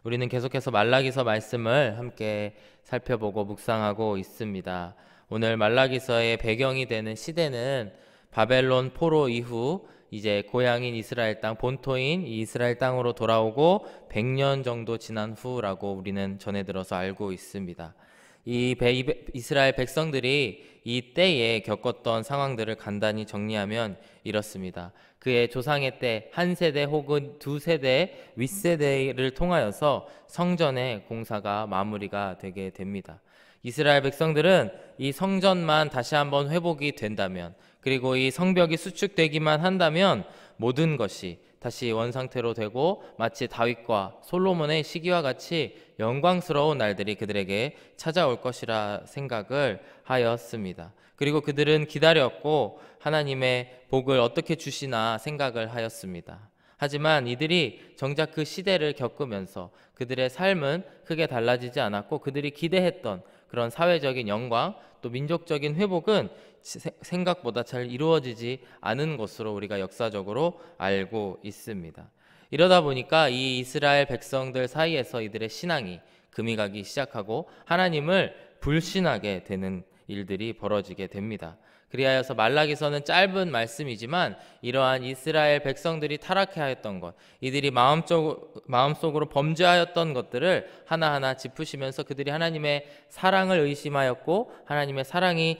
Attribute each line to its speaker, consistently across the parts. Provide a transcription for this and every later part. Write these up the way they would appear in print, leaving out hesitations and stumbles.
Speaker 1: 우리는 계속해서 말라기서 말씀을 함께 살펴보고 묵상하고 있습니다. 오늘 말라기서의 배경이 되는 시대는 바벨론 포로 이후 이제 고향인 이스라엘 땅, 본토인 이 이스라엘 땅으로 돌아오고 100년 정도 지난 후라고 우리는 전해 들어서 알고 있습니다. 이스라엘 백성들이 이 때에 겪었던 상황들을 간단히 정리하면 이렇습니다. 그의 조상의 때 한 세대 혹은 두 세대 윗세대를 통하여서 성전의 공사가 마무리가 되게 됩니다. 이스라엘 백성들은 이 성전만 다시 한번 회복이 된다면, 그리고 이 성벽이 수축되기만 한다면 모든 것이 다시 원상태로 되고 마치 다윗과 솔로몬의 시기와 같이 영광스러운 날들이 그들에게 찾아올 것이라 생각을 하였습니다. 그리고 그들은 기다렸고 하나님의 복을 어떻게 주시나 생각을 하였습니다. 하지만 이들이 정작 그 시대를 겪으면서 그들의 삶은 크게 달라지지 않았고, 그들이 기대했던 그런 사회적인 영광 또 민족적인 회복은 생각보다 잘 이루어지지 않은 것으로 우리가 역사적으로 알고 있습니다. 이러다 보니까 이 이스라엘 백성들 사이에서 이들의 신앙이 금이 가기 시작하고 하나님을 불신하게 되는 일들이 벌어지게 됩니다. 그리하여서 말라기서는 짧은 말씀이지만 이러한 이스라엘 백성들이 타락하였던 것, 이들이 마음속으로 범죄하였던 것들을 하나하나 짚으시면서 그들이 하나님의 사랑을 의심하였고 하나님의 사랑이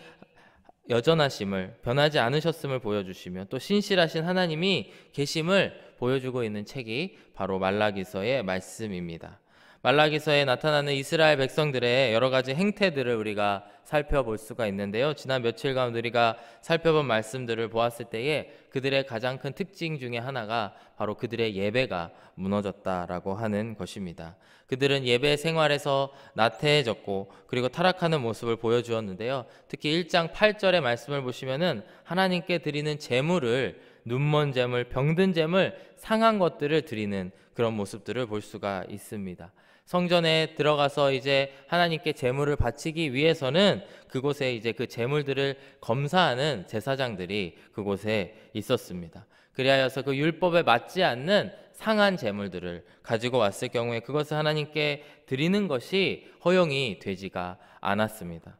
Speaker 1: 여전하심을, 변하지 않으셨음을 보여주시며 또 신실하신 하나님이 계심을 보여주고 있는 책이 바로 말라기서의 말씀입니다. 말라기서에 나타나는 이스라엘 백성들의 여러 가지 행태들을 우리가 살펴볼 수가 있는데요. 지난 며칠간 우리가 살펴본 말씀들을 보았을 때에 그들의 가장 큰 특징 중에 하나가 바로 그들의 예배가 무너졌다라고 하는 것입니다. 그들은 예배 생활에서 나태해졌고 그리고 타락하는 모습을 보여주었는데요. 특히 1장 8절의 말씀을 보시면은 하나님께 드리는 제물을, 눈먼 제물, 병든 제물, 상한 것들을 드리는 그런 모습들을 볼 수가 있습니다. 성전에 들어가서 이제 하나님께 제물을 바치기 위해서는 그곳에 이제 그 제물들을 검사하는 제사장들이 그곳에 있었습니다. 그리하여서 그 율법에 맞지 않는 상한 제물들을 가지고 왔을 경우에 그것을 하나님께 드리는 것이 허용이 되지가 않았습니다.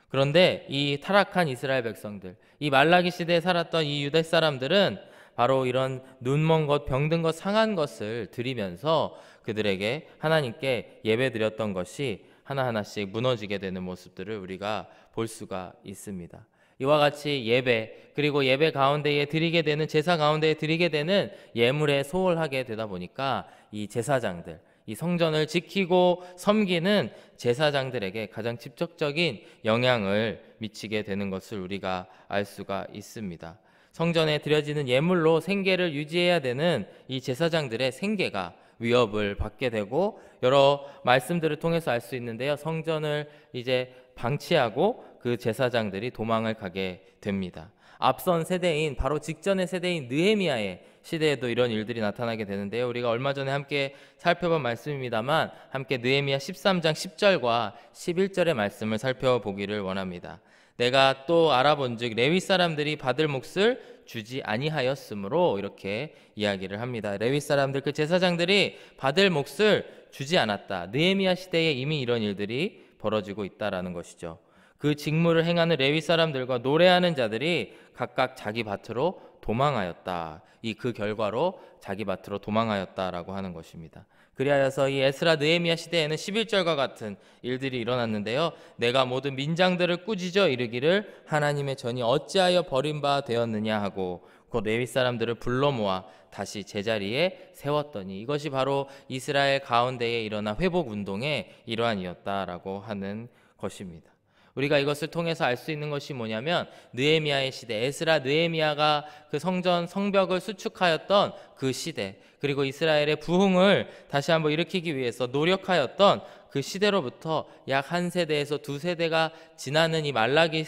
Speaker 1: 그런데 이 타락한 이스라엘 백성들, 이 말라기 시대에 살았던 이 유대 사람들은 바로 이런 눈먼 것, 병든 것, 상한 것을 드리면서 그들에게 하나님께 예배드렸던 것이 하나하나씩 무너지게 되는 모습들을 우리가 볼 수가 있습니다. 이와 같이 예배, 그리고 예배 가운데에 드리게 되는, 제사 가운데에 드리게 되는 예물에 소홀하게 되다 보니까 이 제사장들, 이 성전을 지키고 섬기는 제사장들에게 가장 직접적인 영향을 미치게 되는 것을 우리가 알 수가 있습니다. 성전에 드려지는 예물로 생계를 유지해야 되는 이 제사장들의 생계가 위협을 받게 되고, 여러 말씀들을 통해서 알 수 있는데요. 성전을 이제 방치하고 그 제사장들이 도망을 가게 됩니다. 앞선 세대인, 바로 직전의 세대인 느헤미야의 시대에도 이런 일들이 나타나게 되는데요. 우리가 얼마 전에 함께 살펴본 말씀입니다만 함께 느헤미야 13장 10절과 11절의 말씀을 살펴보기를 원합니다. 내가 또 알아본즉 레위 사람들이 받을 몫을 주지 아니하였으므로, 이렇게 이야기를 합니다. 레위 사람들, 그 제사장들이 받을 몫을 주지 않았다. 느헤미야 시대에 이미 이런 일들이 벌어지고 있다라는 것이죠. 그 직무를 행하는 레위 사람들과 노래하는 자들이 각각 자기 밭으로 도망하였다. 그 결과로 자기 밭으로 도망하였다라고 하는 것입니다. 그리하여서 이 에스라 느헤미야 시대에는 11절과 같은 일들이 일어났는데요. 내가 모든 민장들을 꾸짖어 이르기를 하나님의 전이 어찌하여 버린 바 되었느냐 하고 곧 레위 사람들을 불러 모아 다시 제자리에 세웠더니, 이것이 바로 이스라엘 가운데에 일어난 회복 운동의 일환이었다라고 하는 것입니다. 우리가 이것을 통해서 알 수 있는 것이 뭐냐면, 느헤미야의 시대, 에스라 느헤미야가 그 성전 성벽을 수축하였던 그 시대, 그리고 이스라엘의 부흥을 다시 한번 일으키기 위해서 노력하였던 그 시대로부터 약 한 세대에서 두 세대가 지나는 이 말라기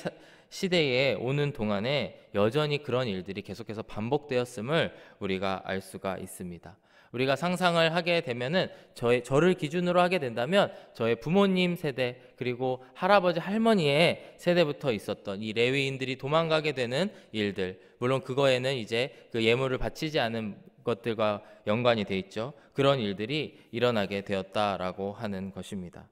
Speaker 1: 시대에 오는 동안에 여전히 그런 일들이 계속해서 반복되었음을 우리가 알 수가 있습니다. 우리가 상상을 하게 되면은 저를 기준으로 하게 된다면 저의 부모님 세대, 그리고 할아버지 할머니의 세대부터 있었던 이 레위인들이 도망가게 되는 일들, 물론 그거에는 이제 그 예물을 바치지 않은 것들과 연관이 돼 있죠. 그런 일들이 일어나게 되었다라고 하는 것입니다.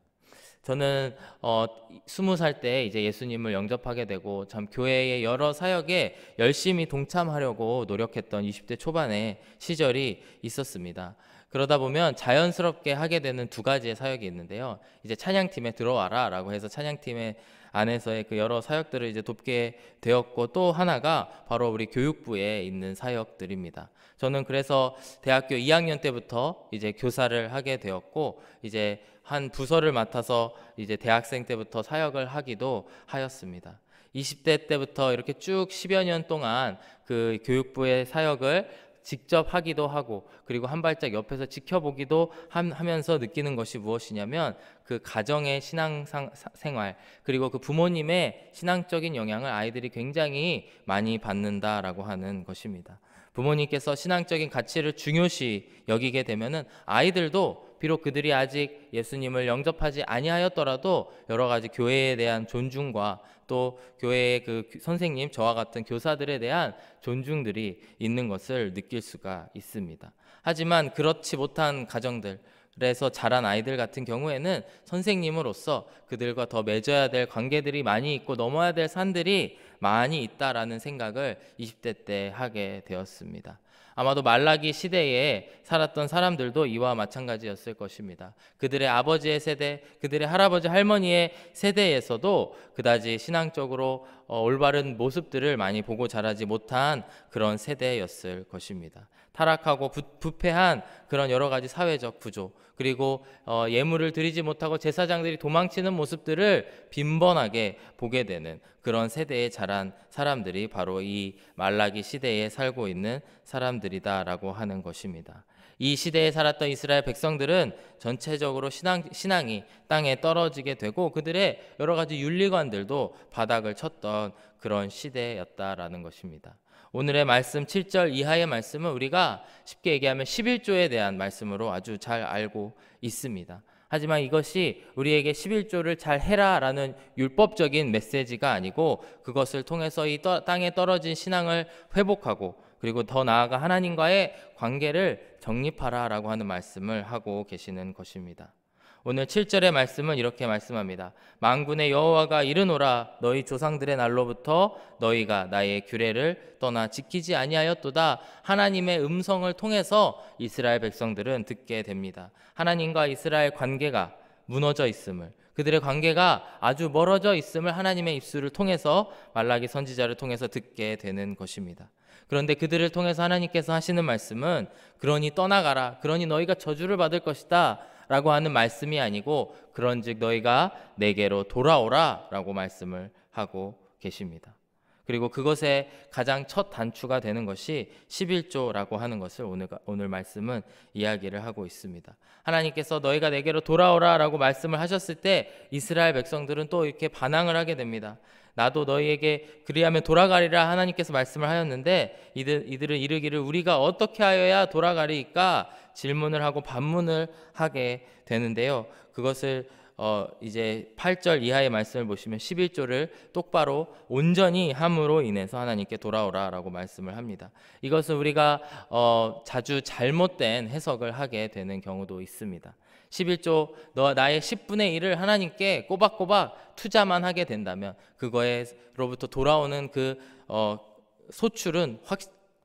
Speaker 1: 저는 20살 때 이제 예수님을 영접하게 되고 참 교회의 여러 사역에 열심히 동참하려고 노력했던 20대 초반의 시절이 있었습니다. 그러다 보면 자연스럽게 하게 되는 두 가지의 사역이 있는데요. 이제 찬양팀에 들어와라 라고 해서 찬양팀의 안에서의 그 여러 사역들을 이제 돕게 되었고, 또 하나가 바로 우리 교육부에 있는 사역들입니다. 저는 그래서 대학교 2학년 때부터 이제 교사를 하게 되었고, 이제 한 부서를 맡아서 이제 대학생 때부터 사역을 하기도 하였습니다. 20대 때부터 이렇게 쭉 10여 년 동안 그 교육부의 사역을 직접 하기도 하고, 그리고 한 발짝 옆에서 지켜보기도 하면서 느끼는 것이 무엇이냐면, 그 가정의 생활, 그리고 그 부모님의 신앙적인 영향을 아이들이 굉장히 많이 받는다라고 하는 것입니다. 부모님께서 신앙적인 가치를 중요시 여기게 되면은 아이들도 비록 그들이 아직 예수님을 영접하지 아니하였더라도 여러 가지 교회에 대한 존중과 또 교회의 그 선생님, 저와 같은 교사들에 대한 존중들이 있는 것을 느낄 수가 있습니다. 하지만 그렇지 못한 가정들에서 자란 아이들 같은 경우에는 선생님으로서 그들과 더 맺어야 될 관계들이 많이 있고 넘어야 될 산들이 많이 있다라는 생각을 20대 때 하게 되었습니다. 아마도 말라기 시대에 살았던 사람들도 이와 마찬가지였을 것입니다. 그들의 아버지의 세대, 그들의 할아버지 할머니의 세대에서도 그다지 신앙적으로 올바른 모습들을 많이 보고 자라지 못한 그런 세대였을 것입니다. 타락하고 부패한 그런 여러 가지 사회적 구조, 그리고 예물을 드리지 못하고 제사장들이 도망치는 모습들을 빈번하게 보게 되는 그런 세대에 자란 사람들이 바로 이 말라기 시대에 살고 있는 사람들이다라고 하는 것입니다. 이 시대에 살았던 이스라엘 백성들은 전체적으로 신앙이 땅에 떨어지게 되고 그들의 여러 가지 윤리관들도 바닥을 쳤던 그런 시대였다라는 것입니다. 오늘의 말씀 7절 이하의 말씀은 우리가 쉽게 얘기하면 11조에 대한 말씀으로 아주 잘 알고 있습니다. 하지만 이것이 우리에게 11조를 잘 해라라는 율법적인 메시지가 아니고, 그것을 통해서 이 땅에 떨어진 신앙을 회복하고, 그리고 더 나아가 하나님과의 관계를 정립하라라고 하는 말씀을 하고 계시는 것입니다. 오늘 7절의 말씀은 이렇게 말씀합니다. 만군의 여호와가 이르노라, 너희 조상들의 날로부터 너희가 나의 규례를 떠나 지키지 아니하였도다. 하나님의 음성을 통해서 이스라엘 백성들은 듣게 됩니다. 하나님과 이스라엘 관계가 무너져 있음을, 그들의 관계가 아주 멀어져 있음을 하나님의 입술을 통해서, 말라기 선지자를 통해서 듣게 되는 것입니다. 그런데 그들을 통해서 하나님께서 하시는 말씀은 그러니 떠나가라, 그러니 너희가 저주를 받을 것이다 라고 하는 말씀이 아니고, 그런즉 너희가 내게로 돌아오라 라고 말씀을 하고 계십니다. 그리고 그것의 가장 첫 단추가 되는 것이 11조라고 하는 것을 오늘 말씀은 이야기를 하고 있습니다. 하나님께서 너희가 내게로 돌아오라 라고 말씀을 하셨을 때 이스라엘 백성들은 또 이렇게 반항을 하게 됩니다. 나도 너희에게 그리하면 돌아가리라 하나님께서 말씀을 하였는데, 이들은 이르기를 우리가 어떻게 하여야 돌아가리까 질문을 하고 반문을 하게 되는데요. 그것을 이제 8절 이하의 말씀을 보시면 11조를 똑바로 온전히 함으로 인해서 하나님께 돌아오라 라고 말씀을 합니다. 이것은 우리가 자주 잘못된 해석을 하게 되는 경우도 있습니다. 11조 나의 10분의 1을 하나님께 꼬박꼬박 투자만 하게 된다면 그거로부터 돌아오는 그 소출은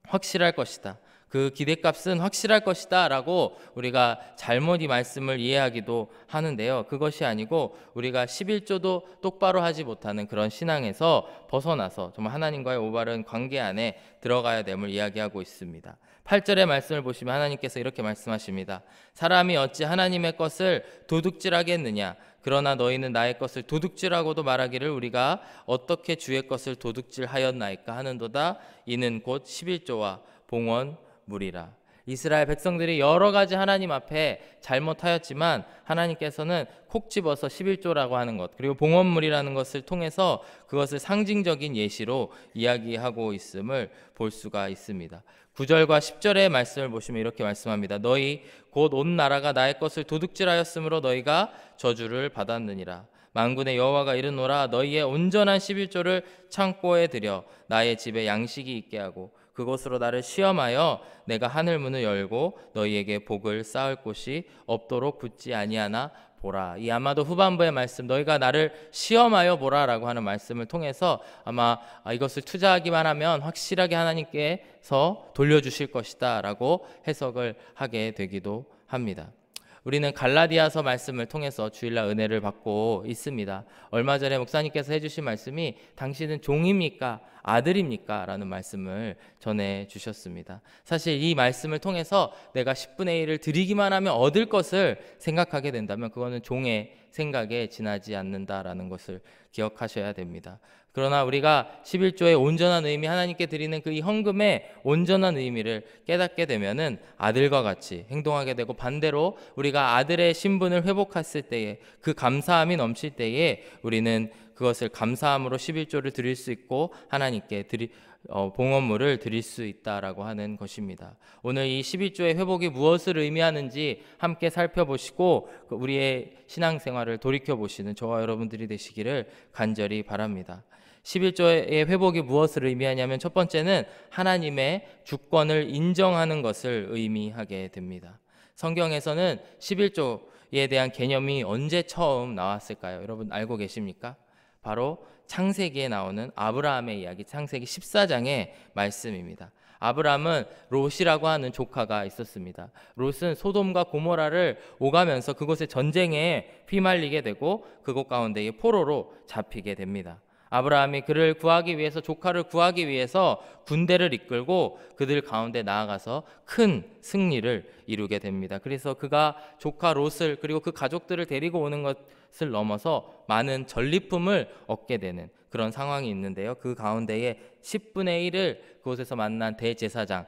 Speaker 1: 확실할 것이다. 그 기대값은 확실할 것이다 라고 우리가 잘못 이 말씀을 이해하기도 하는데요. 그것이 아니고 우리가 11조도 똑바로 하지 못하는 그런 신앙에서 벗어나서 정말 하나님과의 올바른 관계 안에 들어가야 됨을 이야기하고 있습니다. 8절의 말씀을 보시면 하나님께서 이렇게 말씀하십니다. 사람이 어찌 하나님의 것을 도둑질하겠느냐? 그러나 너희는 나의 것을 도둑질하고도 말하기를 우리가 어떻게 주의 것을 도둑질하였나이까 하는도다. 이는 곧 11조와 봉헌물이라. 이스라엘 백성들이 여러 가지 하나님 앞에 잘못하였지만 하나님께서는 콕 집어서 11조라고 하는 것, 그리고 봉헌물이라는 것을 통해서 그것을 상징적인 예시로 이야기하고 있음을 볼 수가 있습니다. 9절과 10절의 말씀을 보시면 이렇게 말씀합니다. 너희 곧 온 나라가 나의 것을 도둑질하였으므로 너희가 저주를 받았느니라. 만군의 여호와가 이르노라, 너희의 온전한 11조를 창고에 들여 나의 집에 양식이 있게 하고 그곳으로 나를 시험하여 내가 하늘 문을 열고 너희에게 복을 쌓을 곳이 없도록 굳지 아니하나 보라. 이 아마도 후반부의 말씀, 너희가 나를 시험하여 보라라고 하는 말씀을 통해서 아마 이것을 투자하기만 하면 확실하게 하나님께서 돌려주실 것이다라고 해석을 하게 되기도 합니다. 우리는 갈라디아서 말씀을 통해서 주일날 은혜를 받고 있습니다. 얼마 전에 목사님께서 해주신 말씀이 당신은 종입니까? 아들입니까? 라는 말씀을 전해 주셨습니다. 사실 이 말씀을 통해서 내가 10분의 1을 드리기만 하면 얻을 것을 생각하게 된다면 그거는 종의 생각에 지나지 않는다라는 것을 기억하셔야 됩니다. 그러나 우리가 11조의 온전한 의미, 하나님께 드리는 그 이 헌금의 온전한 의미를 깨닫게 되면은 아들과 같이 행동하게 되고, 반대로 우리가 아들의 신분을 회복했을 때에 그 감사함이 넘칠 때에 우리는 그것을 감사함으로 11조를 드릴 수 있고 하나님께 봉헌물을 드릴 수 있다라고 하는 것입니다. 오늘 이 11조의 회복이 무엇을 의미하는지 함께 살펴보시고 우리의 신앙생활을 돌이켜보시는 저와 여러분들이 되시기를 간절히 바랍니다. 11조의 회복이 무엇을 의미하냐면 첫 번째는 하나님의 주권을 인정하는 것을 의미하게 됩니다. 성경에서는 11조에 대한 개념이 언제 처음 나왔을까요? 여러분 알고 계십니까? 바로 창세기에 나오는 아브라함의 이야기, 창세기 14장의 말씀입니다. 아브라함은 롯이라고 하는 조카가 있었습니다. 롯은 소돔과 고모라를 오가면서 그곳에 전쟁에 휘말리게 되고 그곳 가운데에 포로로 잡히게 됩니다. 아브라함이 그를 구하기 위해서, 조카를 구하기 위해서 군대를 이끌고 그들 가운데 나아가서 큰 승리를 이루게 됩니다. 그래서 그가 조카 롯을 그리고 그 가족들을 데리고 오는 것을 넘어서 많은 전리품을 얻게 되는 그런 상황이 있는데요. 그 가운데에 10분의 1을 그곳에서 만난 대제사장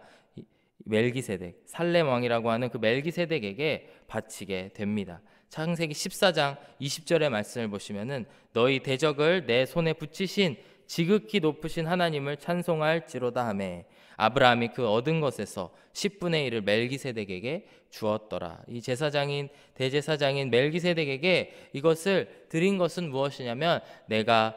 Speaker 1: 멜기세덱, 살렘 왕이라고 하는 그 멜기세덱에게 바치게 됩니다. 창세기 14장 20절의 말씀을 보시면은 너희 대적을 내 손에 붙이신 지극히 높으신 하나님을 찬송할지로다 하매 아브라함이 그 얻은 것에서 10분의 1을 멜기세덱에게 주었더라. 이 대제사장인 멜기세덱에게 이것을 드린 것은 무엇이냐면 내가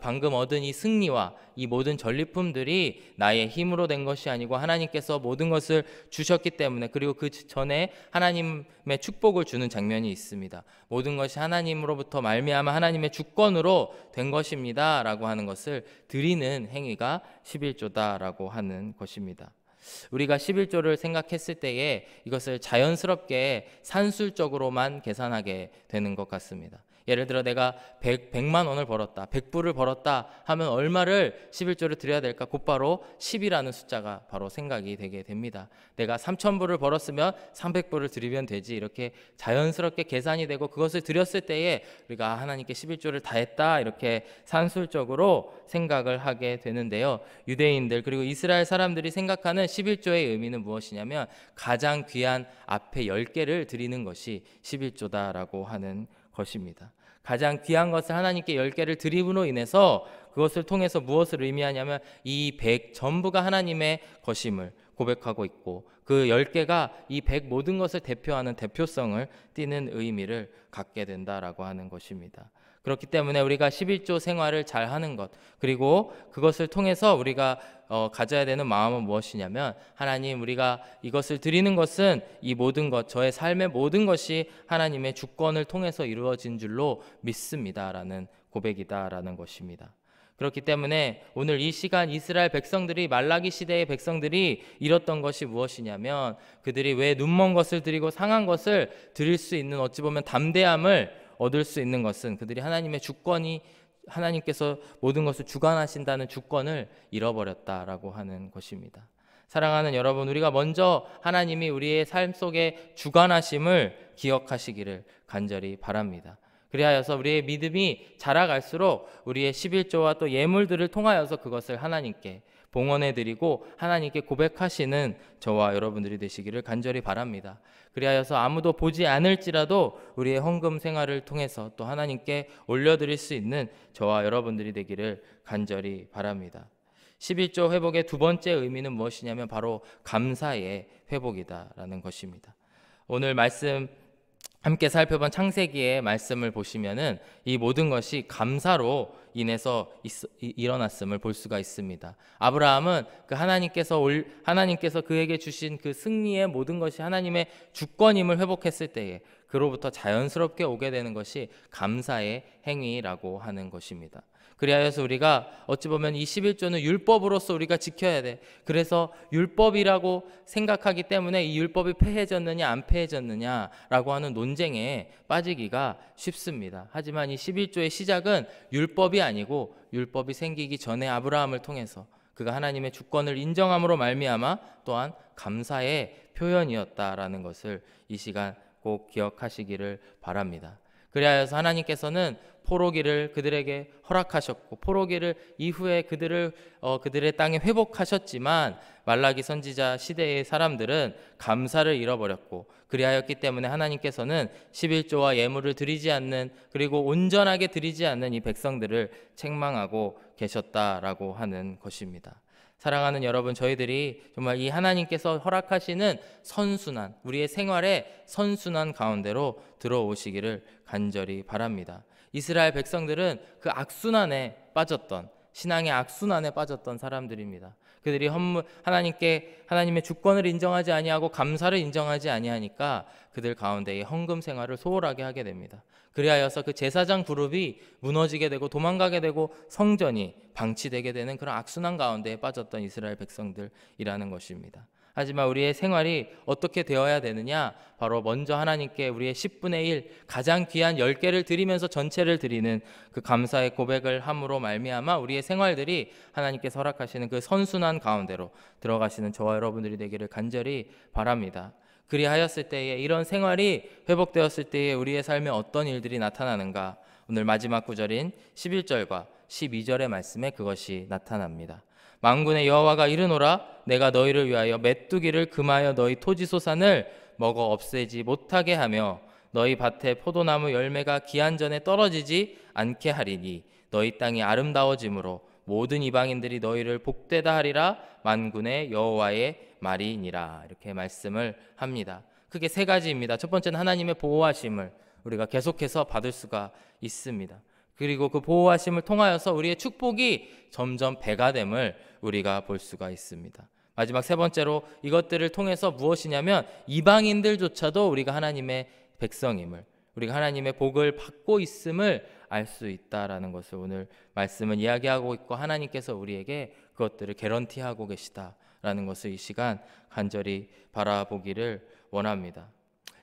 Speaker 1: 방금 얻은 이 승리와 이 모든 전리품들이 나의 힘으로 된 것이 아니고 하나님께서 모든 것을 주셨기 때문에, 그리고 그 전에 하나님의 축복을 주는 장면이 있습니다. 모든 것이 하나님으로부터 말미암아 하나님의 주권으로 된 것입니다 라고 하는 것을 드리는 행위가 11조다라고 하는 것입니다. 우리가 11조를 생각했을 때에 이것을 자연스럽게 산술적으로만 계산하게 되는 것 같습니다. 예를 들어 내가 100만 원을 벌었다, 100불을 벌었다 하면 얼마를 11조를 드려야 될까? 곧바로 10이라는 숫자가 바로 생각이 되게 됩니다. 내가 3,000불을 벌었으면 300불을 드리면 되지, 이렇게 자연스럽게 계산이 되고 그것을 드렸을 때에 우리가 하나님께 11조를 다 했다 이렇게 산술적으로 생각을 하게 되는데요. 유대인들 그리고 이스라엘 사람들이 생각하는 11조의 의미는 무엇이냐면 가장 귀한 앞에 10개를 드리는 것이 11조다라고 하는 것입니다. 가장 귀한 것을 하나님께 10개를 드림으로 인해서 그것을 통해서 무엇을 의미하냐면 이 100 전부가 하나님의 것임을 고백하고 있고 그 10개가 이 100 모든 것을 대표하는 대표성을 띠는 의미를 갖게 된다라고 하는 것입니다. 그렇기 때문에 우리가 11조 생활을 잘 하는 것, 그리고 그것을 통해서 우리가 가져야 되는 마음은 무엇이냐면 하나님, 우리가 이것을 드리는 것은 이 모든 것, 저의 삶의 모든 것이 하나님의 주권을 통해서 이루어진 줄로 믿습니다라는 고백이다라는 것입니다. 그렇기 때문에 오늘 이 시간 이스라엘 백성들이, 말라기 시대의 백성들이 잃었던 것이 무엇이냐면 그들이 왜 눈먼 것을 드리고 상한 것을 드릴 수 있는, 어찌 보면 담대함을 얻을 수 있는 것은 그들이 하나님의 주권이, 하나님께서 모든 것을 주관하신다는 주권을 잃어버렸다라고 하는 것입니다. 사랑하는 여러분, 우리가 먼저 하나님이 우리의 삶 속에 주관하심을 기억하시기를 간절히 바랍니다. 그리하여서 우리의 믿음이 자라갈수록 우리의 11조와 또 예물들을 통하여서 그것을 하나님께 봉헌해 드리고 하나님께 고백하시는 저와 여러분들이 되시기를 간절히 바랍니다. 그리하여서 아무도 보지 않을지라도 우리의 헌금 생활을 통해서 또 하나님께 올려드릴 수 있는 저와 여러분들이 되기를 간절히 바랍니다. 11조 회복의 두 번째 의미는 무엇이냐면 바로 감사의 회복이다라는 것입니다. 오늘 말씀 함께 살펴본 창세기의 말씀을 보시면은 이 모든 것이 감사로 인해서 일어났음을 볼 수가 있습니다. 아브라함은 그 하나님께서 그에게 주신 그 승리의 모든 것이 하나님의 주권임을 회복했을 때에 그로부터 자연스럽게 오게 되는 것이 감사의 행위라고 하는 것입니다. 그리하여서 우리가 어찌 보면 이 11조는 율법으로서 우리가 지켜야 돼. 그래서 율법이라고 생각하기 때문에 이 율법이 폐해졌느냐 안 폐해졌느냐라고 하는 논쟁에 빠지기가 쉽습니다. 하지만 이 11조의 시작은 율법이 아니고 율법이 생기기 전에 아브라함을 통해서 그가 하나님의 주권을 인정함으로 말미암아 또한 감사의 표현이었다라는 것을 이 시간 꼭 기억하시기를 바랍니다. 그리하여서 하나님께서는 포로기를 그들에게 허락하셨고 포로기를 이후에 그들의 땅에 회복하셨지만 말라기 선지자 시대의 사람들은 감사를 잃어버렸고 그리하였기 때문에 하나님께서는 11조와 예물을 드리지 않는 그리고 온전하게 드리지 않는 이 백성들을 책망하고 계셨다라고 하는 것입니다. 사랑하는 여러분, 저희들이 정말 이 하나님께서 허락하시는 선순환, 우리의 생활의 선순환 가운데로 들어오시기를 간절히 바랍니다. 이스라엘 백성들은 그 악순환에 빠졌던, 신앙의 악순환에 빠졌던 사람들입니다. 그들이 하나님의 주권을 인정하지 아니하고 감사를 인정하지 아니하니까 그들 가운데의 헌금 생활을 소홀하게 하게 됩니다. 그리하여서 그 제사장 그룹이 무너지게 되고 도망가게 되고 성전이 방치되게 되는 그런 악순환 가운데에 빠졌던 이스라엘 백성들이라는 것입니다. 하지만 우리의 생활이 어떻게 되어야 되느냐? 바로 먼저 하나님께 우리의 10분의 1 가장 귀한 10개를 드리면서 전체를 드리는 그 감사의 고백을 함으로 말미암아 우리의 생활들이 하나님께서 허락하시는 그 선순환 가운데로 들어가시는 저와 여러분들이 되기를 간절히 바랍니다. 그리하였을 때에 이런 생활이 회복되었을 때에 우리의 삶에 어떤 일들이 나타나는가? 오늘 마지막 구절인 11절과 12절의 말씀에 그것이 나타납니다. 만군의 여호와가 이르노라 내가 너희를 위하여 메뚜기를 금하여 너희 토지 소산을 먹어 없애지 못하게 하며 너희 밭에 포도나무 열매가 기한 전에 떨어지지 않게 하리니 너희 땅이 아름다워짐으로 모든 이방인들이 너희를 복되다 하리라 만군의 여호와의 말이니라. 이렇게 말씀을 합니다. 크게 세 가지입니다. 첫 번째는 하나님의 보호하심을 우리가 계속해서 받을 수가 있습니다. 그리고 그 보호하심을 통하여서 우리의 축복이 점점 배가 됨을 우리가 볼 수가 있습니다. 마지막 세 번째로 이것들을 통해서 무엇이냐면 이방인들조차도 우리가 하나님의 백성임을, 우리가 하나님의 복을 받고 있음을 알 수 있다라는 것을 오늘 말씀은 이야기하고 있고 하나님께서 우리에게 그것들을 개런티하고 계시다라는 것을 이 시간 간절히 바라보기를 원합니다.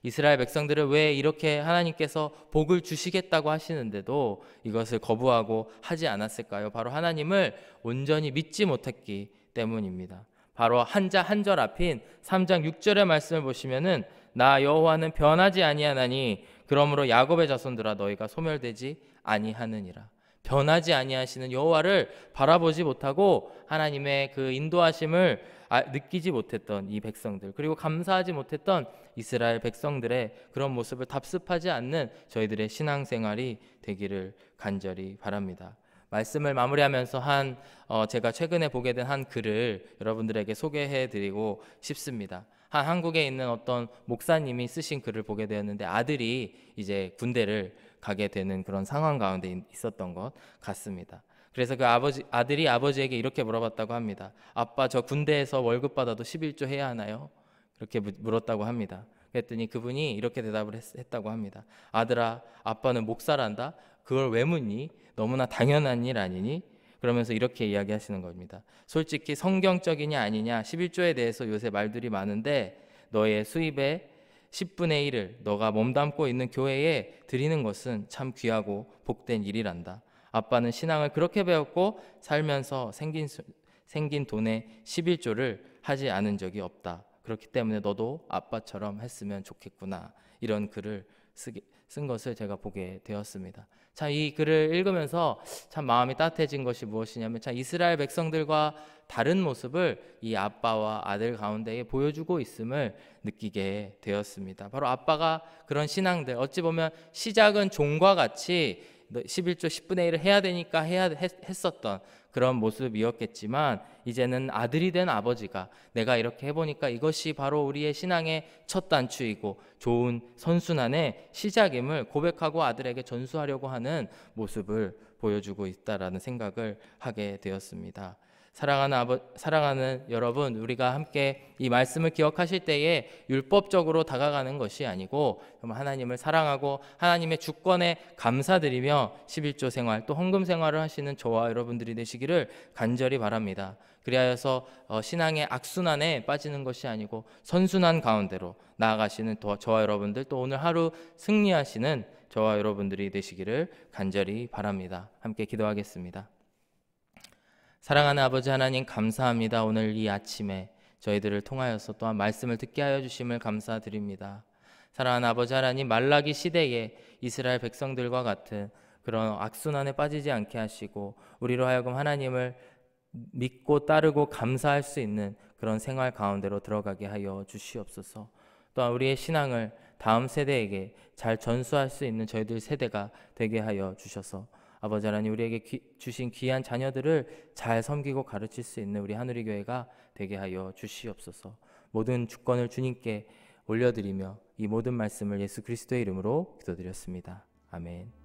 Speaker 1: 이스라엘 백성들을 왜 이렇게 하나님께서 복을 주시겠다고 하시는데도 이것을 거부하고 하지 않았을까요? 바로 하나님을 온전히 믿지 못했기 때문입니다. 바로 한 절 앞인 3장 6절의 말씀을 보시면은 나 여호와는 변하지 아니하나니 그러므로 야곱의 자손들아 너희가 소멸되지 아니하느니라. 변하지 아니하시는 여호와를 바라보지 못하고 하나님의 그 인도하심을 느끼지 못했던 이 백성들, 그리고 감사하지 못했던 이스라엘 백성들의 그런 모습을 답습하지 않는 저희들의 신앙생활이 되기를 간절히 바랍니다. 말씀을 마무리하면서 제가 최근에 보게 된 한 글을 여러분들에게 소개해드리고 싶습니다. 한국에 있는 어떤 목사님이 쓰신 글을 보게 되었는데 아들이 이제 군대를 가게 되는 그런 상황 가운데 있었던 것 같습니다. 그래서 그 아들이 아버지에게 이렇게 물어봤다고 합니다. 아빠, 저 군대에서 월급 받아도 11조 해야 하나요? 그렇게 물었다고 합니다. 그랬더니 그분이 이렇게 대답을 했다고 합니다. 아들아, 아빠는 목사란다. 그걸 왜 묻니? 너무나 당연한 일 아니니? 그러면서 이렇게 이야기하시는 겁니다. 솔직히 성경적이냐 아니냐 11조에 대해서 요새 말들이 많은데 너의 수입의 10분의 1을 너가 몸담고 있는 교회에 드리는 것은 참 귀하고 복된 일이란다. 아빠는 신앙을 그렇게 배웠고 살면서 생긴 돈의 11조를 하지 않은 적이 없다. 그렇기 때문에 너도 아빠처럼 했으면 좋겠구나. 이런 글을 쓴 것을 제가 보게 되었습니다. 참 이 글을 읽으면서 참 마음이 따뜻해진 것이 무엇이냐면 참 이스라엘 백성들과 다른 모습을 이 아빠와 아들 가운데에 보여주고 있음을 느끼게 되었습니다. 바로 아빠가 그런 신앙들, 어찌 보면 시작은 종과 같이 너 11조 10분의 1을 해야 되니까 했었던 그런 모습이었겠지만, 이제는 아들이 된 아버지가 내가 이렇게 해보니까 이것이 바로 우리의 신앙의 첫 단추이고 좋은 선순환의 시작임을 고백하고 아들에게 전수하려고 하는 모습을 보여주고 있다라는 생각을 하게 되었습니다. 사랑하는 여러분, 우리가 함께 이 말씀을 기억하실 때에 율법적으로 다가가는 것이 아니고 정말 하나님을 사랑하고 하나님의 주권에 감사드리며 11조 생활 또 헌금 생활을 하시는 저와 여러분들이 되시기를 간절히 바랍니다. 그리하여서 신앙의 악순환에 빠지는 것이 아니고 선순환 가운데로 나아가시는 저와 여러분들, 또 오늘 하루 승리하시는 저와 여러분들이 되시기를 간절히 바랍니다. 함께 기도하겠습니다. 사랑하는 아버지 하나님, 감사합니다. 오늘 이 아침에 저희들을 통하여서 또한 말씀을 듣게 하여 주심을 감사드립니다. 사랑하는 아버지 하나님, 말라기 시대에 이스라엘 백성들과 같은 그런 악순환에 빠지지 않게 하시고 우리로 하여금 하나님을 믿고 따르고 감사할 수 있는 그런 생활 가운데로 들어가게 하여 주시옵소서. 또한 우리의 신앙을 다음 세대에게 잘 전수할 수 있는 저희들 세대가 되게 하여 주셔서 아버지 하나님, 우리에게 주신 귀한 자녀들을 잘 섬기고 가르칠 수 있는 우리 하누리 교회가 되게 하여 주시옵소서. 모든 주권을 주님께 올려드리며 이 모든 말씀을 예수 그리스도의 이름으로 기도드렸습니다. 아멘.